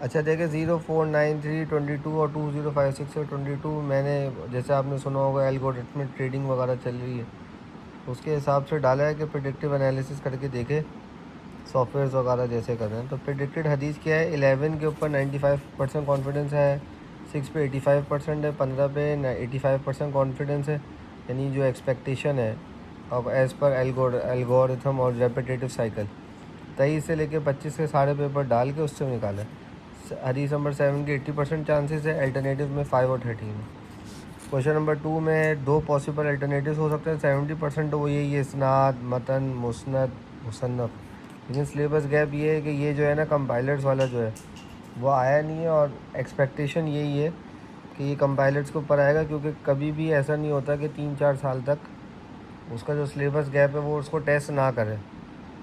اچھا دیکھیں 049322 اور 2056 اور 22 میں نے جیسے آپ نے سنا ہوگا الگورتھمک ٹریڈنگ وغیرہ چل رہی ہے، اس کے حساب سے ڈالا ہے کہ پریڈکٹیو انالیسس کر کے دیکھے سافٹ ویئرز وغیرہ جیسے کر رہے ہیں. تو پریڈکٹیڈ حدیث کیا ہے؟ 11 کے اوپر 95% کانفیڈنس ہے، 6 پہ 85% ہے، 15 پہ 85% کانفیڈنس ہے، یعنی جو ایکسپیکٹیشن ہے اب ایز پر الگورتھم اور ریپیٹیٹو سائیکل. 23 سے لے کے 25 کے سارے پیپر ڈال کے اس سے نکالا ہے. حدیث نمبر 7 کے 80% چانسز ہے، الٹرنیٹیو میں 5 اور 13 ہے. کوشچن نمبر 2 میں 2 پاسبل الٹرنیٹیوز ہو سکتے ہیں، 70% تو وہ یہی ہے اسناد، متن، مسند، مصنف. لیکن سلیبس گیپ یہ ہے کہ یہ جو ہے نا کمپائلرز والا جو ہے وہ آیا نہیں ہے، اور ایکسپیکٹیشن یہی ہے کہ یہ کمپائلرز کے اوپر آئے گا، کیونکہ کبھی بھی ایسا نہیں ہوتا کہ 3-4 سال تک اس کا جو سلیبس گیپ ہے وہ اس کو ٹیسٹ نہ کرے.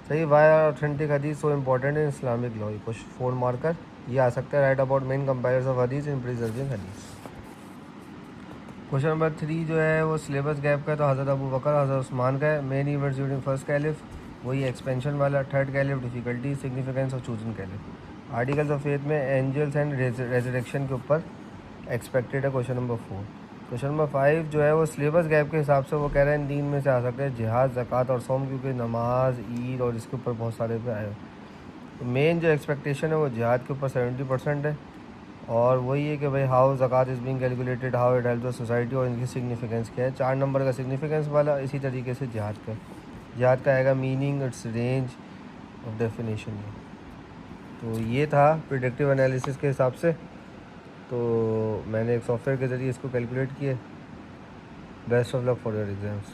صحیح. وائی آر اوتھینٹک حدیث so important in Islamic law? کچھ 4 مارکر یہ آ سکتا ہے. Right about main compilers of Hadith in پریزرونگ حدیث. کوشچن نمبر 3 جو ہے وہ سلیبس گیپ کا ہے، تو حضرت ابو بکر حضرت عثمان کا ہے. مین ایونٹس ڈیورنگ فرسٹ کیلف وہی ایکسپینشن والا. تھرڈ کیلف ڈیفیکلٹی سگنیفیکینس اور chosen caliph. Articles of faith میں اینجلس اینڈ ریزریکشن کے اوپر ایکسپیکٹیڈ ہے. Question number 4. کوشچن نمبر 5 جو ہے وہ سلیبس گیپ کے حساب سے وہ کہہ رہے ہیں دین میں سے آ سکتے ہیں جہاد، زکوٰۃ اور صوم، کیونکہ نماز، عید اور اس کے اوپر بہت سارے پہ آئے. تو مین جو ایکسپیکٹیشن ہے وہ جہاد کے اوپر 70% ہے، اور وہی ہے کہ بھائی ہاؤ زکوٰۃ is being calculated, how it help the society, اور ان کی سگنیفیکینس کیا ہے. 4 نمبر کا سگنیفیکینس والا. اسی طریقے سے جہاد کا آئے گا meaning, it's range of definition. تو یہ تھا پریڈکٹیو انالیسس کے حساب سے. تو میں نے ایک سافٹ ویئر کے ذریعے اس کو کیلکولیٹ کیے. Best of luck for your exams.